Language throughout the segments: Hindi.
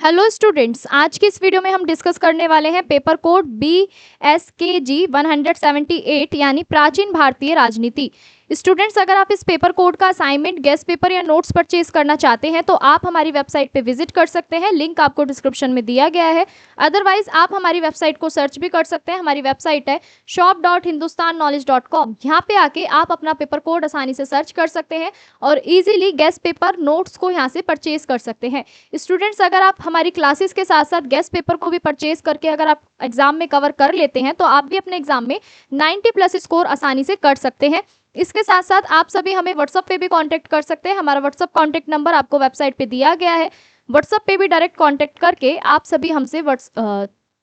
हेलो स्टूडेंट्स, आज की इस वीडियो में हम डिस्कस करने वाले हैं पेपर कोड BSKG 178 यानी प्राचीन भारतीय राजनीति। स्टूडेंट्स, अगर आप इस पेपर कोड का असाइनमेंट, गेस्ट पेपर या नोट्स परचेज करना चाहते हैं तो आप हमारी वेबसाइट पे विजिट कर सकते हैं। लिंक आपको डिस्क्रिप्शन में दिया गया है। अदरवाइज आप हमारी वेबसाइट को सर्च भी कर सकते हैं। हमारी वेबसाइट है shop.hindustanknowledge.com। यहाँ पे आके आप अपना पेपर कोड आसानी से सर्च कर सकते हैं और इजीली गेस्ट पेपर नोट्स को यहाँ से परचेज कर सकते हैं। स्टूडेंट्स, अगर आप हमारी क्लासेस के साथ साथ गेस्ट पेपर को भी परचेज करके अगर आप एग्जाम में कवर कर लेते हैं तो आप भी अपने एग्जाम में 90+ स्कोर आसानी से कर सकते हैं। इसके साथ साथ आप सभी हमें व्हाट्सएप पे भी कांटेक्ट कर सकते हैं। हमारा व्हाट्सएप कांटेक्ट नंबर आपको वेबसाइट पे दिया गया है। व्हाट्सएप पे भी डायरेक्ट कांटेक्ट करके आप सभी हमसे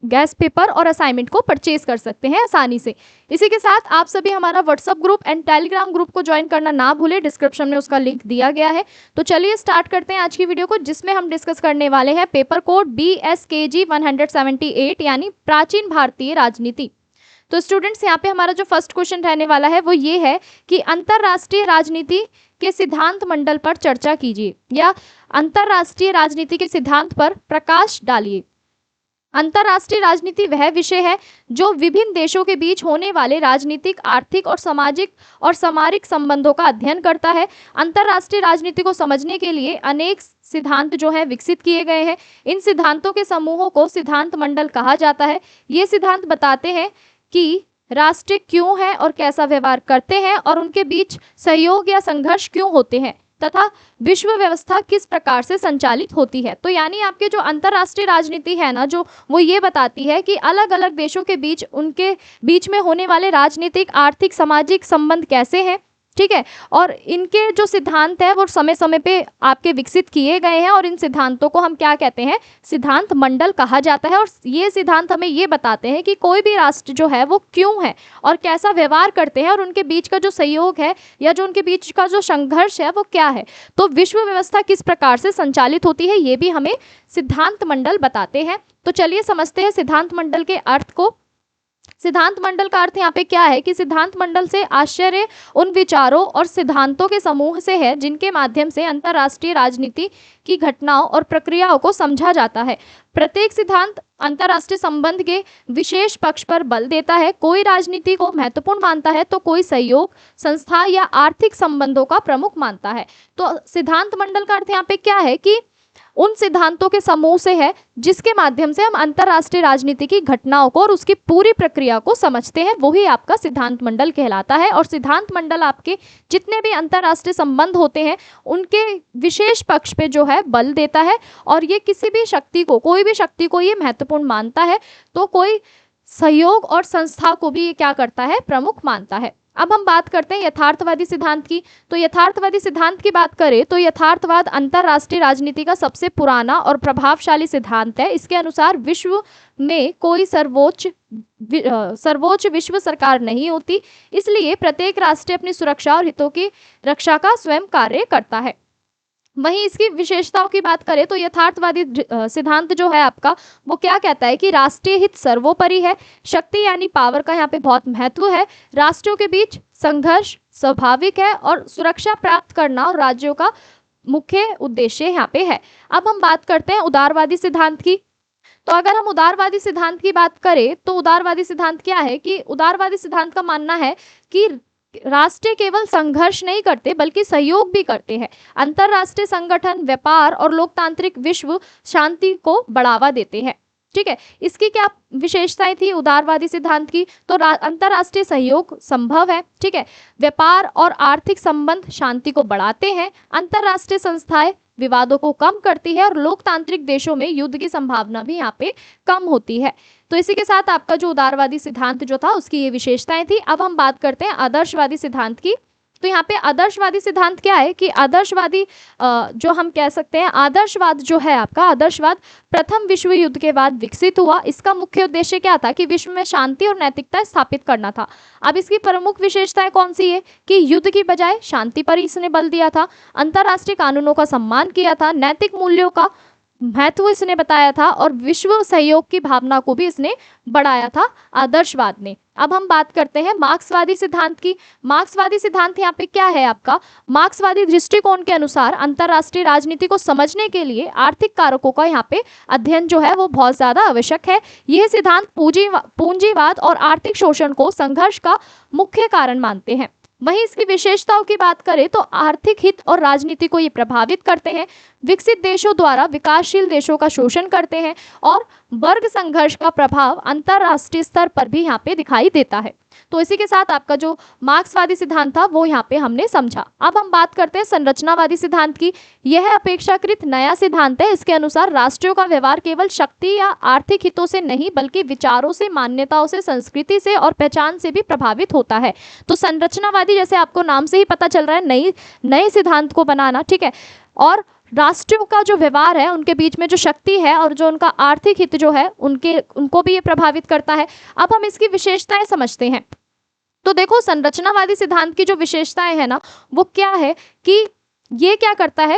गैस पेपर और असाइनमेंट को परचेज कर सकते हैं आसानी से। इसी के साथ आप सभी हमारा WhatsApp group and Telegram group को ज्वाइन करना ना भूलें। डिस्क्रिप्शन में उसका लिंक दिया गया है। तो चलिए स्टार्ट करते हैं आज की वीडियो को, जिसमें हम डिस्कस करने वाले हैं पेपर कोड BSKG 178 यानी प्राचीन भारतीय राजनीति। तो स्टूडेंट्स, यहाँ पे हमारा जो फर्स्ट क्वेश्चन रहने वाला है वो ये है कि अंतरराष्ट्रीय राजनीति के सिद्धांत मंडल पर चर्चा कीजिए या अंतरराष्ट्रीय राजनीति के सिद्धांत पर प्रकाश डालिए। अंतरराष्ट्रीय राजनीति वह विषय है जो विभिन्न देशों के बीच होने वाले राजनीतिक, आर्थिक और सामाजिक और सामरिक संबंधों का अध्ययन करता है। अंतरराष्ट्रीय राजनीति को समझने के लिए अनेक सिद्धांत जो है विकसित किए गए हैं। इन सिद्धांतों के समूहों को सिद्धांत मंडल कहा जाता है। ये सिद्धांत बताते हैं कि राष्ट्र क्यों है और कैसा व्यवहार करते हैं और उनके बीच सहयोग या संघर्ष क्यों होते हैं तथा विश्व व्यवस्था किस प्रकार से संचालित होती है। तो यानी आपके जो अंतरराष्ट्रीय राजनीति है ना, जो वो ये बताती है कि अलग अलग देशों के बीच, उनके बीच में होने वाले राजनीतिक, आर्थिक, सामाजिक संबंध कैसे हैं, ठीक है। और इनके जो सिद्धांत है वो समय समय पे आपके विकसित किए गए हैं और इन सिद्धांतों को हम क्या कहते हैं, सिद्धांत मंडल कहा जाता है। और ये सिद्धांत हमें ये बताते हैं कि कोई भी राष्ट्र जो है वो क्यों है और कैसा व्यवहार करते हैं और उनके बीच का जो सहयोग है या जो उनके बीच का जो संघर्ष है वो क्या है। तो विश्व व्यवस्था किस प्रकार से संचालित होती है ये भी हमें सिद्धांत मंडल बताते हैं। तो चलिए समझते हैं सिद्धांत मंडल के अर्थ को। सिद्धांत मंडल का अर्थ यहाँ पे क्या है कि सिद्धांत मंडल से आश्चर्य उन विचारों और सिद्धांतों के समूह से है जिनके माध्यम से अंतरराष्ट्रीय राजनीति की घटनाओं और प्रक्रियाओं को समझा जाता है। प्रत्येक सिद्धांत अंतरराष्ट्रीय संबंध के विशेष पक्ष पर बल देता है। कोई राजनीति को महत्वपूर्ण मानता है तो कोई सहयोग, संस्था या आर्थिक संबंधों का प्रमुख मानता है। तो सिद्धांत मंडल का अर्थ यहाँ पे क्या है कि उन सिद्धांतों के समूह से है जिसके माध्यम से हम अंतरराष्ट्रीय राजनीति की घटनाओं को और उसकी पूरी प्रक्रिया को समझते हैं, वही आपका सिद्धांत मंडल कहलाता है। और सिद्धांत मंडल आपके जितने भी अंतरराष्ट्रीय संबंध होते हैं उनके विशेष पक्ष पे जो है बल देता है और ये किसी भी शक्ति को, कोई भी शक्ति को ये महत्वपूर्ण मानता है तो कोई सहयोग और संस्था को भी ये क्या करता है, प्रमुख मानता है। अब हम बात करते हैं यथार्थवादी सिद्धांत की। तो यथार्थवादी सिद्धांत की बात करें तो यथार्थवाद अंतरराष्ट्रीय राजनीति का सबसे पुराना और प्रभावशाली सिद्धांत है। इसके अनुसार विश्व में कोई सर्वोच्च विश्व सरकार नहीं होती, इसलिए प्रत्येक राष्ट्र अपनी सुरक्षा और हितों की रक्षा का स्वयं कार्य करता है। वहीं इसकी विशेषताओं की बात करें तो यथार्थवादी सिद्धांत जो है आपका वो क्या कहता है कि राष्ट्रीय हित सर्वोपरि है। शक्ति यानी पावर का यहाँ पे बहुत महत्व है। राष्ट्रों के बीच संघर्ष स्वाभाविक है और सुरक्षा प्राप्त करना और राज्यों का मुख्य उद्देश्य यहाँ पे है। अब हम बात करते हैं उदारवादी सिद्धांत की। तो अगर हम उदारवादी सिद्धांत की बात करें तो उदारवादी सिद्धांत क्या है कि उदारवादी सिद्धांत का मानना है कि राष्ट्र केवल संघर्ष नहीं करते बल्कि सहयोग भी करते हैं। अंतरराष्ट्रीय संगठन, व्यापार और लोकतांत्रिक विश्व शांति को बढ़ावा देते हैं, ठीक है। इसकी क्या विशेषताएं थी उदारवादी सिद्धांत की? तो अंतरराष्ट्रीय सहयोग संभव है, ठीक है। व्यापार और आर्थिक संबंध शांति को बढ़ाते हैं। अंतरराष्ट्रीय संस्थाएं विवादों को कम करती है और लोकतांत्रिक देशों में युद्ध की संभावना भी यहाँ पे कम होती है। तो इसी के साथ आपका जो उदारवादी सिद्धांत जो था उसकी ये विशेषताएं थी। अब हम बात करते हैं आदर्शवादी सिद्धांत की। तो यहाँ पे आदर्शवादी सिद्धांत क्या है कि आदर्शवादी जो हम कह सकते हैं, आदर्शवाद जो है आपका, आदर्शवाद प्रथम विश्व युद्ध के बाद विकसित हुआ। इसका मुख्य उद्देश्य क्या था कि विश्व में शांति और नैतिकता स्थापित करना था। अब इसकी प्रमुख विशेषताएं कौन सी है कि युद्ध की बजाय शांति पर इसने बल दिया था, अंतरराष्ट्रीय कानूनों का सम्मान किया था, नैतिक मूल्यों का महत्व इसने बताया था और विश्व सहयोग की भावना को भी इसने बढ़ाया था आदर्शवाद ने। अब हम बात करते हैं मार्क्सवादी सिद्धांत की। मार्क्सवादी सिद्धांत यहाँ पे क्या है आपका, मार्क्सवादी दृष्टिकोण के अनुसार अंतरराष्ट्रीय राजनीति को समझने के लिए आर्थिक कारकों का यहाँ पे अध्ययन जो है वो बहुत ज्यादा आवश्यक है। यह सिद्धांत पूंजीवाद और आर्थिक शोषण को संघर्ष का मुख्य कारण मानते हैं। वहीं इसकी विशेषताओं की बात करें तो आर्थिक हित और राजनीति को ये प्रभावित करते हैं, विकसित देशों द्वारा विकासशील देशों का शोषण करते हैं और वर्ग संघर्ष का प्रभाव अंतरराष्ट्रीय स्तर पर भी यहाँ पे दिखाई देता है। तो इसी के साथ आपका जो मार्क्सवादी सिद्धांत था वो यहाँ पे हमने समझा। अब हम बात करते हैं संरचनावादी सिद्धांत की। यह अपेक्षाकृत नया सिद्धांत है। इसके अनुसार राष्ट्रों का व्यवहार केवल शक्ति या आर्थिक हितों से नहीं बल्कि विचारों से, मान्यताओं से, संस्कृति से और पहचान से भी प्रभावित होता है। तो संरचनावादी जैसे आपको नाम से ही पता चल रहा है, नए सिद्धांत को बनाना, ठीक है, और राष्ट्रों का जो व्यवहार है उनके बीच में जो शक्ति है और जो उनका आर्थिक हित जो है उनको भी ये प्रभावित करता है। अब हम इसकी विशेषताएं समझते हैं। तो देखो संरचनावादी सिद्धांत की जो विशेषताएं है ना वो क्या है कि ये क्या करता है,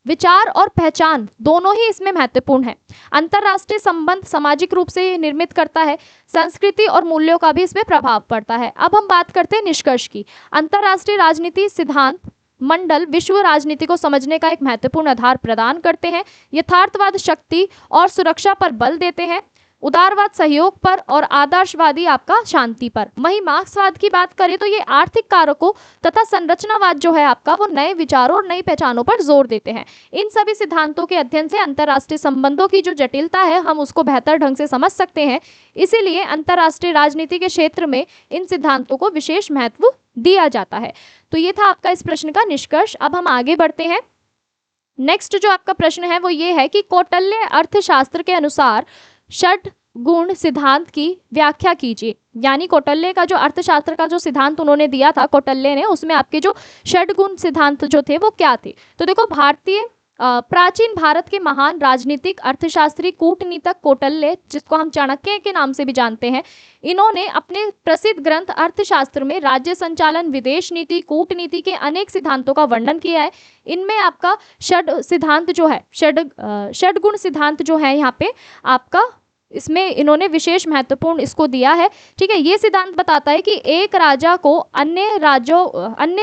विचार और पहचान दोनों ही इसमें महत्वपूर्ण है। अंतरराष्ट्रीय संबंध सामाजिक रूप से निर्मित करता है, संस्कृति और मूल्यों का भी इसमें प्रभाव पड़ता है। अब हम बात करते हैं निष्कर्ष की। अंतरराष्ट्रीय राजनीति सिद्धांत मंडल विश्व राजनीति को समझने का एक महत्वपूर्ण आधार प्रदान करते हैं। यथार्थवाद शक्ति और सुरक्षा पर बल देते हैं, उदारवाद सहयोग पर और आदर्शवादी आपका शांति पर। वहीं मार्क्सवाद की बात करें तो ये आर्थिक कारकों तथा संरचनावाद जो है आपका वो नए विचारों और नई पहचानों पर जोर देते हैं। इन सभी सिद्धांतों के अध्ययन से अंतरराष्ट्रीय संबंधों की जो जटिलता है हम उसको बेहतर ढंग से समझ सकते हैं। इसीलिए अंतरराष्ट्रीय राजनीति के क्षेत्र में इन सिद्धांतों को विशेष महत्व दिया जाता है। तो ये था आपका इस प्रश्न का निष्कर्ष। अब हम आगे बढ़ते हैं। नेक्स्ट जो आपका प्रश्न है वो ये है कि कौटिल्य अर्थशास्त्र के अनुसार षड गुण सिद्धांत की व्याख्या कीजिए। यानी कौटिल्य का जो अर्थशास्त्र का जो सिद्धांत उन्होंने दिया था कौटिल्य ने, उसमें आपके जो षड गुण सिद्धांत जो थे वो क्या थे। तो देखो प्राचीन भारत के महान राजनीतिक अर्थशास्त्री कूटनीतिक कौटिल्य, जिसको हम चाणक्य के नाम से भी जानते हैं, इन्होंने अपने प्रसिद्ध ग्रंथ अर्थशास्त्र में राज्य संचालन, विदेश नीति, कूटनीति के अनेक सिद्धांतों का वर्णन किया है। इनमें आपका षड गुण सिद्धांत जो है यहाँ पे आपका इसमें इन्होंने विशेष महत्वपूर्ण इसको दिया है। ठीक है, ये सिद्धांत बताता है कि एक राजा को अन्य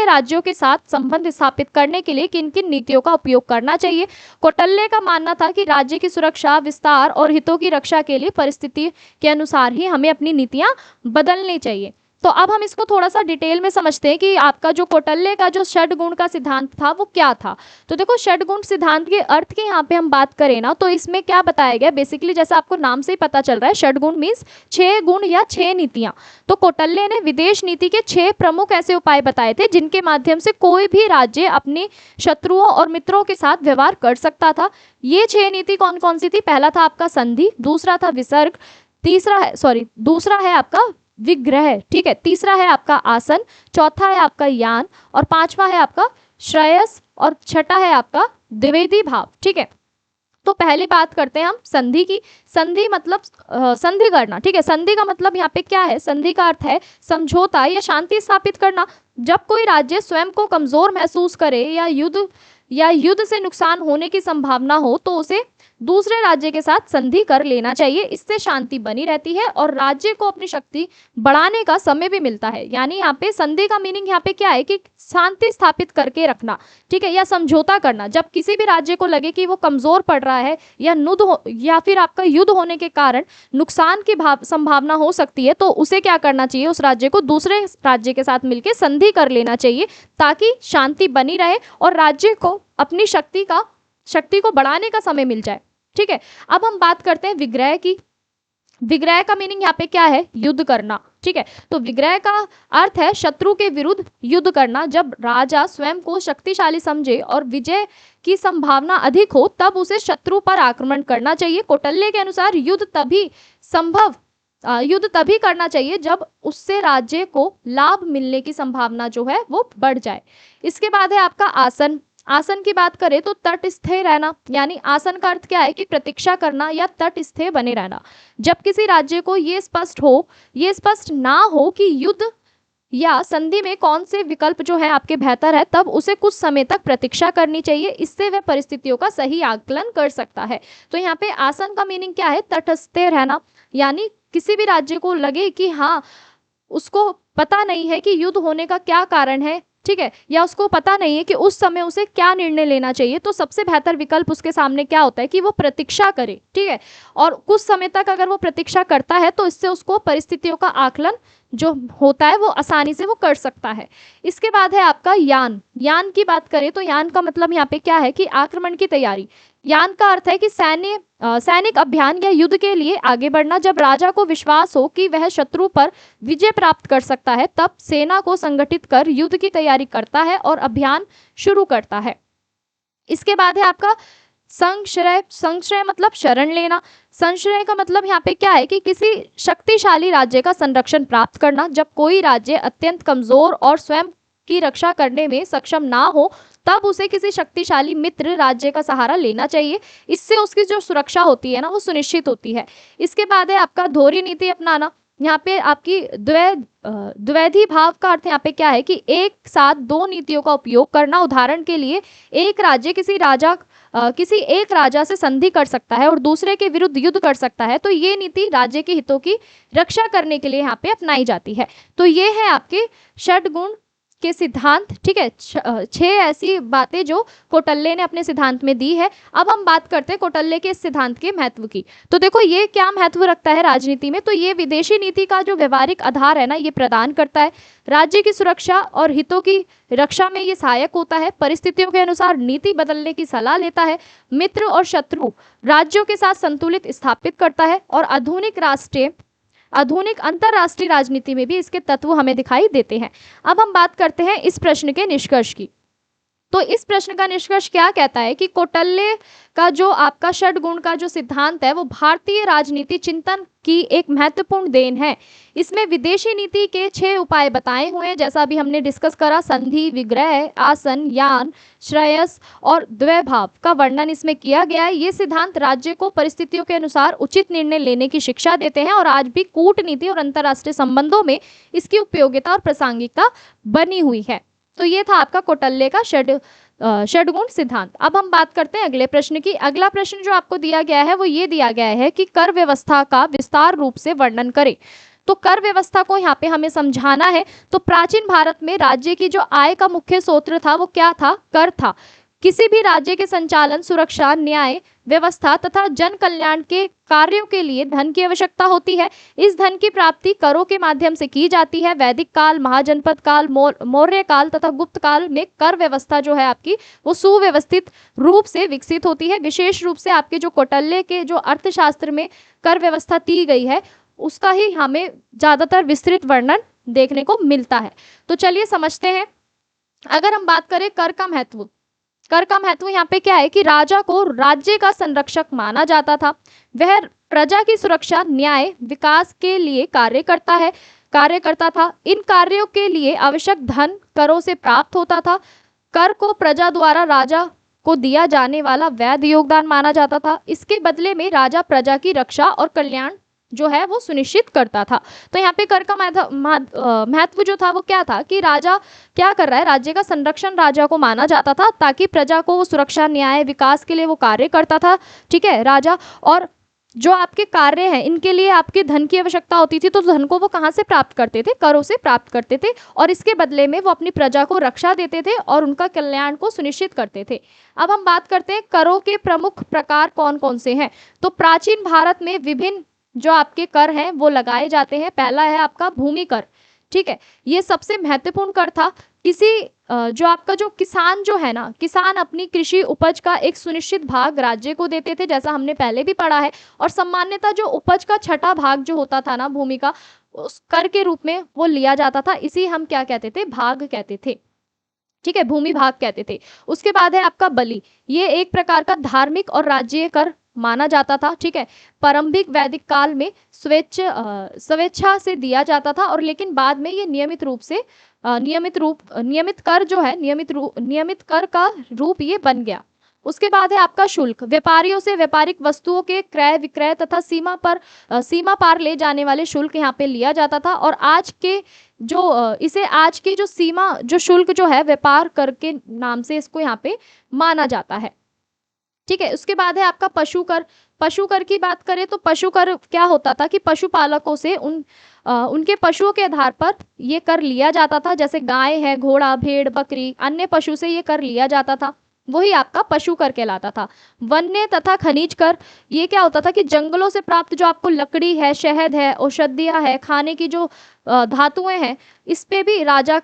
राज्यों के साथ संबंध स्थापित करने के लिए किन किन नीतियों का उपयोग करना चाहिए। कौटिल्य का मानना था कि राज्य की सुरक्षा, विस्तार और हितों की रक्षा के लिए परिस्थिति के अनुसार ही हमें अपनी नीतियां बदलनी चाहिए। तो अब हम इसको थोड़ा सा डिटेल में समझते हैं कि आपका जो कौटिल्य का जो षड गुण का सिद्धांत था वो क्या था। तो देखो षड गुण सिद्धांत के अर्थ की यहाँ पे हम बात करें ना तो इसमें क्या बताया गया, बेसिकली जैसा आपको नाम से ही पता चल रहा है, षड गुण मीन्स 6 गुण या 6 नीतियां। तो कौटिल्य ने विदेश नीति के 6 प्रमुख ऐसे उपाय बताए थे जिनके माध्यम से कोई भी राज्य अपने शत्रुओं और मित्रों के साथ व्यवहार कर सकता था। ये 6 नीति कौन कौन सी थी? पहला था आपका संधि, दूसरा था विसर्ग, दूसरा है आपका विग्रह, ठीक है, तीसरा है आपका आसन, चौथा है आपका यान और पांचवा है आपका श्रेयस और छठा है आपका द्विवेदी भाव। ठीक है, तो पहली बात करते हैं हम संधि की। संधि मतलब संधि करना। ठीक है, संधि का मतलब यहाँ पे क्या है? संधि का अर्थ है समझौता या शांति स्थापित करना। जब कोई राज्य स्वयं को कमजोर महसूस करे या युद्ध से नुकसान होने की संभावना हो तो उसे दूसरे राज्य के साथ संधि कर लेना चाहिए। इससे शांति बनी रहती है और राज्य को अपनी शक्ति बढ़ाने का समय भी मिलता है। यानी यहाँ पे संधि का मीनिंग यहाँ पे क्या है कि शांति स्थापित करके रखना, ठीक है, या समझौता करना। जब किसी भी राज्य को लगे कि वो कमजोर पड़ रहा है या फिर आपका युद्ध होने के कारण नुकसान की संभावना हो सकती है तो उसे क्या करना चाहिए? उस राज्य को दूसरे राज्य के साथ मिलकर संधि कर लेना चाहिए ताकि शांति बनी रहे और राज्य को अपनी शक्ति को बढ़ाने का समय मिल जाए। ठीक है, अब हम बात करते हैं विग्रह की। विग्रह का मीनिंग यहाँ पे क्या है? युद्ध करना। ठीक है, तो विग्रह का अर्थ है शत्रु के विरुद्ध युद्ध करना। जब राजा स्वयं को शक्तिशाली समझे और विजय की संभावना अधिक हो तब उसे शत्रु पर आक्रमण करना चाहिए। कौटिल्य के अनुसार युद्ध तभी करना चाहिए जब उससे राज्य को लाभ मिलने की संभावना जो है वो बढ़ जाए। इसके बाद है आपका आसन। आसन की बात करें तो तटस्थ रहना, यानी आसन का अर्थ क्या है कि प्रतीक्षा करना या तटस्थ बने रहना। जब किसी राज्य को ये स्पष्ट ना हो कि युद्ध या संधि में कौन से विकल्प जो है आपके बेहतर है, तब उसे कुछ समय तक प्रतीक्षा करनी चाहिए। इससे वह परिस्थितियों का सही आकलन कर सकता है। तो यहाँ पे आसन का मीनिंग क्या है? तटस्थ रहना, यानी किसी भी राज्य को लगे कि हाँ उसको पता नहीं है कि युद्ध होने का क्या कारण है, ठीक है, या उसको पता नहीं है कि उस समय उसे क्या निर्णय लेना चाहिए, तो सबसे बेहतर विकल्प उसके सामने क्या होता है कि वो प्रतीक्षा करे, ठीक है। और कुछ समय तक अगर वो प्रतीक्षा करता है तो इससे उसको परिस्थितियों का आकलन जो होता है वो आसानी से वो कर सकता है। इसके बाद है आपका यान। यान की बात करें तो यान का मतलब यहाँ पे क्या है कि आक्रमण की तैयारी। यान का अर्थ है कि सैनिक अभियान या युद्ध के लिए आगे बढ़ना। जब राजा को विश्वास हो कि वह शत्रु पर विजय प्राप्त कर सकता है, तब सेना को संगठित कर युद्ध की तैयारी करता है और अभियान शुरू करता है। इसके बाद है आपका संश्रय। संश्रय मतलब शरण लेना। संश्रय का मतलब यहाँ पे क्या है कि किसी शक्तिशाली राज्य का संरक्षण प्राप्त करना। जब कोई राज्य अत्यंत कमजोर और स्वयं की रक्षा करने में सक्षम ना हो, तब उसे किसी शक्तिशाली मित्र राज्य का सहारा लेना चाहिए। इससे उसकी जो सुरक्षा होती है ना वो सुनिश्चित होती है। इसके बाद है आपका धोरी नीति अपनाना। यहाँ पे आपकी द्वैधी भाव का अर्थ यहाँ पे क्या है कि एक साथ दो नीतियों का उपयोग करना। उदाहरण के लिए एक राज्य किसी एक राजा से संधि कर सकता है और दूसरे के विरुद्ध युद्ध कर सकता है, तो ये नीति राज्य के हितों की रक्षा करने के लिए यहाँ पे अपनाई जाती है। तो ये है आपके षड्गुण के सिद्धांत, ठीक है। 6 ऐसी बातें जो कौटिल्य ने अपने सिद्धांत में दी है। अब हम बात करते हैं कौटिल्य के इस सिद्धांत के महत्व की। तो देखो ये क्या महत्व रखता है राजनीति में, तो ये विदेशी नीति का जो व्यवहारिक आधार है ना ये प्रदान करता है। राज्य की सुरक्षा और हितों की रक्षा में ये सहायक होता है। परिस्थितियों के अनुसार नीति बदलने की सलाह लेता है। मित्र और शत्रु राज्यों के साथ संतुलित स्थापित करता है और आधुनिक अंतरराष्ट्रीय राजनीति में भी इसके तत्व हमें दिखाई देते हैं। अब हम बात करते हैं इस प्रश्न के निष्कर्ष की। तो इस प्रश्न का निष्कर्ष क्या कहता है कि कौटिल्य का जो आपका षड्गुण का जो सिद्धांत है वो भारतीय राजनीति चिंतन की एक महत्वपूर्ण देन है। इसमें विदेशी नीति के 6 उपाय बताए हुए हैं, जैसा अभी हमने डिस्कस करा। संधि, विग्रह, आसन, यान, श्रेयस और द्वैभाव का वर्णन इसमें किया गया है। ये सिद्धांत राज्य को परिस्थितियों के अनुसार उचित निर्णय लेने की शिक्षा देते हैं और आज भी कूटनीति और अंतर्राष्ट्रीय संबंधों में इसकी उपयोगिता और प्रासंगिकता बनी हुई है। तो ये था आपका कौटिल्य का षड्गुण सिद्धांत। अब हम बात करते हैं अगले प्रश्न की। अगला प्रश्न जो आपको दिया गया है वो ये दिया गया है कि कर व्यवस्था का विस्तार रूप से वर्णन करें। तो कर व्यवस्था को यहाँ पे हमें समझाना है। तो प्राचीन भारत में राज्य की जो आय का मुख्य स्रोत था वो क्या था? कर था। किसी भी राज्य के संचालन, सुरक्षा, न्याय व्यवस्था तथा जन कल्याण के कार्यों के लिए धन की आवश्यकता होती है। इस धन की प्राप्ति करों के माध्यम से की जाती है। वैदिक काल, महाजनपद काल, मौर्य काल तथा गुप्त काल में कर व्यवस्था जो है आपकी वो सुव्यवस्थित रूप से विकसित होती है। विशेष रूप से आपके जो कौटिल्य के जो अर्थशास्त्र में कर व्यवस्था दी गई है उसका ही हमें ज्यादातर विस्तृत वर्णन देखने को मिलता है। तो चलिए समझते हैं। अगर हम बात करें कर का महत्व यहाँ पे क्या है कि राजा को राज्य का संरक्षक माना जाता था। वह प्रजा की सुरक्षा, न्याय, विकास के लिए कार्य करता था। इन कार्यों के लिए आवश्यक धन करों से प्राप्त होता था। कर को प्रजा द्वारा राजा को दिया जाने वाला वैध योगदान माना जाता था। इसके बदले में राजा प्रजा की रक्षा और कल्याण जो है वो सुनिश्चित करता था। तो यहाँ पे कर का महत्व जो था वो क्या था कि राजा क्या कर रहा है, राज्य का संरक्षण राजा को माना जाता था ताकि प्रजा को वो सुरक्षा, न्याय, विकास के लिए वो कार्य करता था, ठीक है राजा। और जो आपके कार्य हैं इनके लिए आपके धन की आवश्यकता होती थी, तो धन को वो कहाँ से प्राप्त करते थे? करों से प्राप्त करते थे और इसके बदले में वो अपनी प्रजा को रक्षा देते थे और उनका कल्याण को सुनिश्चित करते थे। अब हम बात करते हैं करों के प्रमुख प्रकार कौन कौन से हैं। तो प्राचीन भारत में विभिन्न जो आपके कर हैं वो लगाए जाते हैं। पहला है आपका भूमि कर, ठीक है। ये सबसे महत्वपूर्ण कर था। जो आपका जो किसान जो है ना, किसान अपनी कृषि उपज का एक सुनिश्चित भाग राज्य को देते थे, जैसा हमने पहले भी पढ़ा है। और सामान्यतः जो उपज का छठा भाग जो होता था ना भूमि का, उस कर के रूप में वो लिया जाता था। इसी हम क्या कहते थे? भाग कहते थे, ठीक है, भूमि भाग कहते थे। उसके बाद है आपका बलि। ये एक प्रकार का धार्मिक और राज्य कर माना जाता था, ठीक है। प्रारंभिक वैदिक काल में स्वेच्छा से दिया जाता था और लेकिन बाद में ये नियमित कर का रूप ये बन गया। उसके बाद है आपका शुल्क। व्यापारियों से व्यापारिक वस्तुओं के क्रय विक्रय तथा सीमा पार ले जाने वाले शुल्क यहाँ पे लिया जाता था। और आज के इसे आज की जो सीमा जो शुल्क जो है व्यापार कर के नाम से इसको यहाँ पे माना जाता है। ठीक है, उसके बाद है आपका पशु कर। पशु कर की बात करें तो पशु कर क्या होता था कि पशुपालकों से उनके पशुओं के आधार पर ये कर लिया जाता था। जैसे गाय है, घोड़ा, भेड़, बकरी, अन्य पशु से ये कर लिया जाता था, वही आपका पशु कर कहलाता था। वन्य तथा खनिज कर, ये क्या होता था कि जंगलों से प्राप्त जो आपको लकड़ी है, शहद है, औषधियां है, खाने की जो धातुएं हैं, इस पे भी राज्य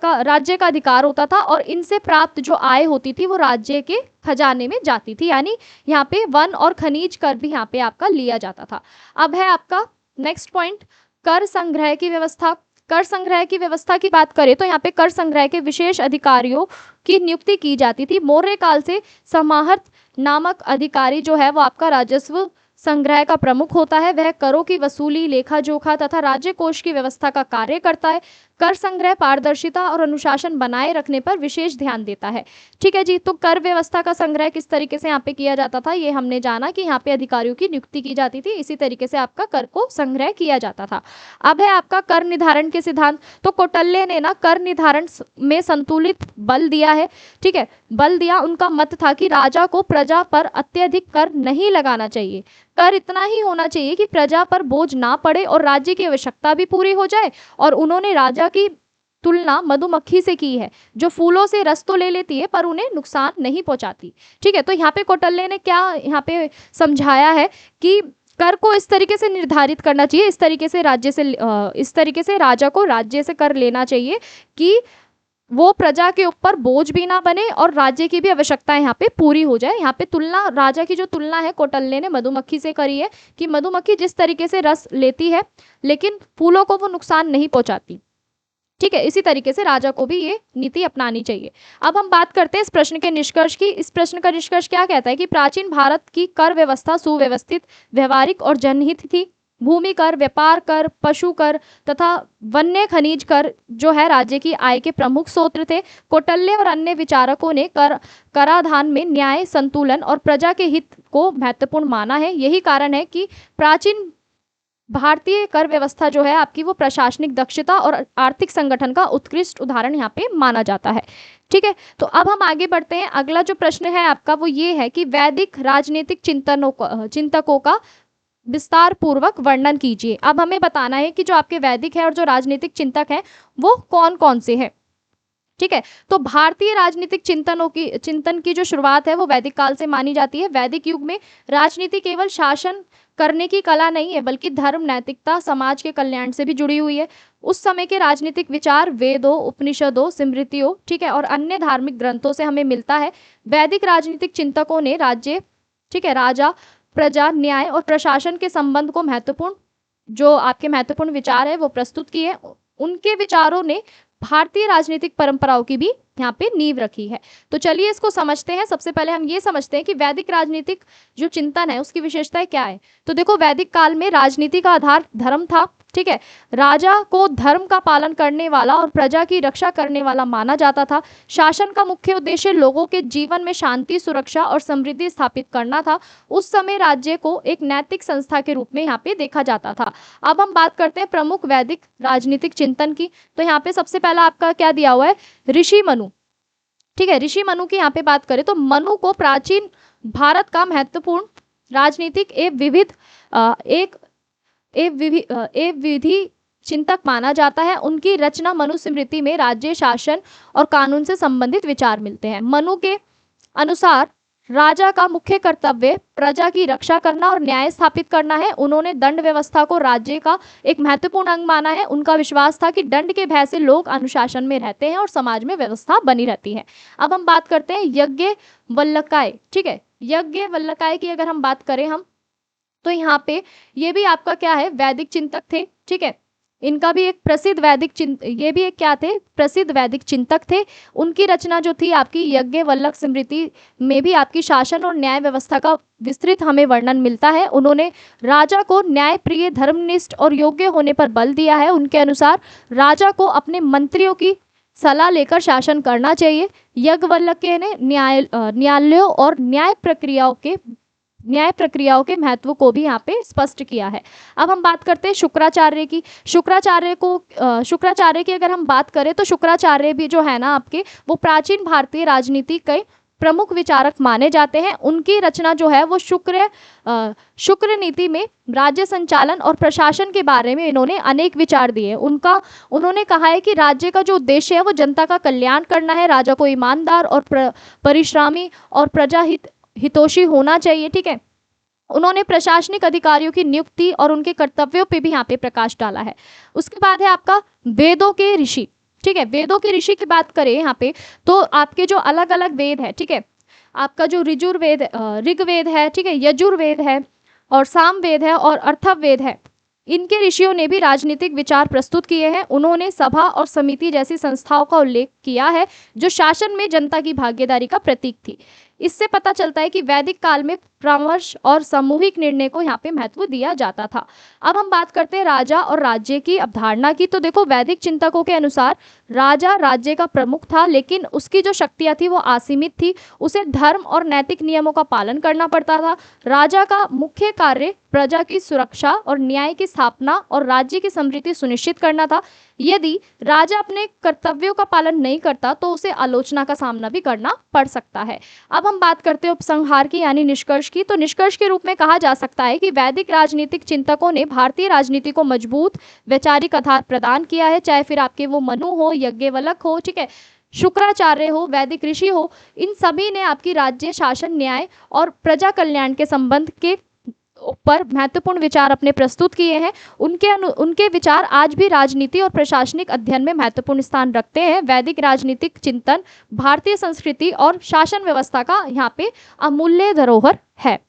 का अधिकार होता था और इनसे प्राप्त जो आय होती थी वो राज्य के खजाने में जाती थी। यानी यहाँ पे वन और खनिज कर भी यहाँ पे आपका लिया जाता था। अब है आपका नेक्स्ट पॉइंट, कर संग्रह की व्यवस्था। कर संग्रह की व्यवस्था की बात करें तो यहाँ पे कर संग्रह के विशेष अधिकारियों की नियुक्ति की जाती थी। मौर्य काल से समाहर्त नामक अधिकारी जो है वो आपका राजस्व संग्रह का प्रमुख होता है। वह करों की वसूली, लेखा जोखा तथा राज्य कोष की व्यवस्था का कार्य करता है। कर संग्रह पारदर्शिता और अनुशासन बनाए रखने पर विशेष ध्यान देता है। ठीक है जी, तो कर व्यवस्था का संग्रह किस तरीके से यहाँ पे किया जाता था ये हमने जाना कि यहाँ पे अधिकारियों की नियुक्ति की जाती थी, इसी तरीके से आपका कर को संग्रह किया जाता था। अब है आपका कर निर्धारण के सिद्धांत। तो कौटिल्य ने ना कर निर्धारण में संतुलित बल दिया है। ठीक है, बल दिया, उनका मत था कि राजा को प्रजा पर अत्यधिक कर नहीं लगाना चाहिए। कर इतना ही होना चाहिए कि प्रजा पर बोझ ना पड़े और राज्य की आवश्यकता भी पूरी हो जाए। और उन्होंने राजा की तुलना मधुमक्खी से की है, जो फूलों से रस तो ले लेती है पर उन्हें नुकसान नहीं पहुंचाती। ठीक है, तो यहाँ पे कौटिल्य ने क्या यहाँ पे समझाया है कि कर को इस तरीके से निर्धारित करना चाहिए, इस तरीके से राजा को राज्य से कर लेना चाहिए कि वो प्रजा के ऊपर बोझ भी ना बने और राज्य की भी आवश्यकताएं यहाँ पे पूरी हो जाए। यहाँ पे तुलना, राजा की जो तुलना है कौटिल्य ने मधुमक्खी से करी है कि मधुमक्खी जिस तरीके से रस लेती है लेकिन फूलों को वो नुकसान नहीं पहुंचाती। ठीक है, इसी तरीके से राजा को भी ये नीति अपनानी चाहिए। अब हम बात करते हैं इस प्रश्न के निष्कर्ष की। इस प्रश्न का निष्कर्ष क्या कहता है कि प्राचीन भारत की कर व्यवस्था सुव्यवस्थित, व्यवहारिक और जनहित थी। भूमि कर, व्यापार कर, पशु कर तथा वन्य खनिज कर जो है राज्य की आय के प्रमुख स्रोत थे। कौटिल्य और अन्य विचारकों ने कराधान में न्याय, संतुलन और प्रजा के हित को महत्वपूर्ण माना है। यही कारण है कि प्राचीन भारतीय कर व्यवस्था जो है आपकी वो प्रशासनिक दक्षता और आर्थिक संगठन का उत्कृष्ट उदाहरण यहाँ पे माना जाता है। ठीक है, तो अब हम आगे बढ़ते हैं। अगला जो प्रश्न है आपका वो ये है कि वैदिक राजनीतिक चिंतकों का विस्तार पूर्वक वर्णन कीजिए। अब हमें बताना है कि जो आपके वैदिक है और जो राजनीतिक चिंतक हैं वो कौन कौन से हैं। ठीक है, तो भारतीय राजनीतिक चिंतन की जो शुरुआत है वो वैदिक काल से मानी जाती है। वैदिक युग में राजनीति केवल शासन करने की कला नहीं है बल्कि धर्म, नैतिकता, समाज के कल्याण से भी जुड़ी हुई है। उस समय के राजनीतिक विचार वेदों, उपनिषदों, स्मृतियों, ठीक है, और अन्य धार्मिक ग्रंथों से हमें मिलता है। वैदिक राजनीतिक चिंतकों ने राज्य, ठीक है, राजा, प्रजा, न्याय और प्रशासन के संबंध को महत्वपूर्ण विचार है वो प्रस्तुत किए। उनके विचारों ने भारतीय राजनीतिक परंपराओं की भी यहाँ पे नींव रखी है। तो चलिए इसको समझते हैं। सबसे पहले हम ये समझते हैं कि वैदिक राजनीतिक जो चिंतन है उसकी विशेषताएं क्या है। तो देखो, वैदिक काल में राजनीति का आधार धर्म था। ठीक है, राजा को धर्म का पालन करने वाला और प्रजा की रक्षा करने वाला माना जाता था। शासन का मुख्य उद्देश्य लोगों के जीवन में शांति, सुरक्षा और समृद्धि स्थापित करना था। उस समय राज्य को एक नैतिक संस्था के रूप में यहाँ पे देखा जाता था। अब हम बात करते हैं प्रमुख वैदिक राजनीतिक चिंतन की। तो यहाँ पे सबसे पहला आपका क्या दिया हुआ है, ऋषि मनु। ठीक है, ऋषि मनु की यहाँ पे बात करें तो मनु को प्राचीन भारत का महत्वपूर्ण राजनीतिक विधि चिंतक माना जाता है। उनकी रचना मनुस्मृति में राज्य, शासन और कानून से संबंधित विचार मिलते हैं। मनु के अनुसार राजा का मुख्य कर्तव्य प्रजा की रक्षा करना और न्याय स्थापित करना है। उन्होंने दंड व्यवस्था को राज्य का एक महत्वपूर्ण अंग माना है। उनका विश्वास था कि दंड के भय से लोग अनुशासन में रहते हैं और समाज में व्यवस्था बनी रहती है। अब हम बात करते हैं याज्ञवल्क्य। ठीक है, याज्ञवल्क्य की अगर हम बात करें तो यहाँ पे ये भी आपका क्या है, वैदिक चिंतक थे। ठीक है, इनका भी एक प्रसिद्ध वैदिक चिंतक थे। उनकी रचना जो थी आपकी याज्ञवल्क्य स्मृति में भी आपकी शासन और न्याय व्यवस्था का विस्तृत हमें वर्णन मिलता है। उन्होंने राजा को न्याय प्रिय, धर्मनिष्ठ और योग्य होने पर बल दिया है। उनके अनुसार राजा को अपने मंत्रियों की सलाह लेकर शासन करना चाहिए। याज्ञवल्क्य ने न्यायालयों और न्याय प्रक्रियाओं के महत्व को भी यहाँ पे स्पष्ट किया है। अब हम बात करते हैं शुक्राचार्य की। शुक्राचार्य की अगर हम बात करें तो शुक्राचार्य भी जो है ना आपके, वो प्राचीन भारतीय राजनीति के प्रमुख विचारक माने जाते हैं। उनकी रचना जो है वो शुक्र नीति में राज्य संचालन और प्रशासन के बारे में इन्होंने अनेक विचार दिए। उन्होंने कहा है कि राज्य का जो उद्देश्य है वो जनता का कल्याण करना है, राजा को ईमानदार और परिश्रमी और प्रजा हितोषी होना चाहिए। ठीक है, उन्होंने प्रशासनिक अधिकारियों की नियुक्ति और उनके कर्तव्यों पे भी यहाँ पे प्रकाश डाला है। उसके बाद है आपका वेदों के ऋषि। ठीक है, वेदों के ऋषि की बात करें यहाँ पे तो आपके जो अलग अलग वेद है, ठीक है, आपका जो ऋग्वेद है, ठीक है, यजुर्वेद है और सामवेद है और अथर्ववेद है, इनके ऋषियों ने भी राजनीतिक विचार प्रस्तुत किए हैं। उन्होंने सभा और समिति जैसी संस्थाओं का उल्लेख किया है जो शासन में जनता की भागीदारी का प्रतीक थी। इससे पता चलता है कि वैदिक काल में परामर्श और सामूहिक निर्णय को यहाँ पे महत्व दिया जाता था। अब हम बात करते हैं राजा और राज्य की अवधारणा की। तो देखो, वैदिक चिंतकों के अनुसार राजा राज्य का प्रमुख था, लेकिन उसकी जो शक्तियां थी वो असीमित थी। उसे धर्म और नैतिक नियमों का पालन करना पड़ता था। राजा का मुख्य कार्य प्रजा की सुरक्षा और न्याय की स्थापना और राज्य की समृद्धि सुनिश्चित करना था। यदि राजा अपने कर्तव्यों का पालन नहीं करता तो उसे आलोचना का सामना भी करना पड़ सकता है। अब हम बात करते हैं उपसंहार की यानी निष्कर्ष की। तो निष्कर्ष के रूप में कहा जा सकता है कि वैदिक राजनीतिक चिंतकों ने भारतीय राजनीति को मजबूत वैचारिक आधार प्रदान किया है, चाहे फिर आपके वो मनु हो, याज्ञवल्क्य हो, ठीक है, शुक्राचार्य हो, वैदिक ऋषि हो, इन सभी ने आपकी राज्य शासन, न्याय और प्रजा कल्याण के संबंध के ऊपर महत्वपूर्ण विचार अपने प्रस्तुत किए हैं। उनके विचार आज भी राजनीति और प्रशासनिक अध्ययन में महत्वपूर्ण स्थान रखते हैं। वैदिक राजनीतिक चिंतन भारतीय संस्कृति और शासन व्यवस्था का यहाँ पे अमूल्य धरोहर है।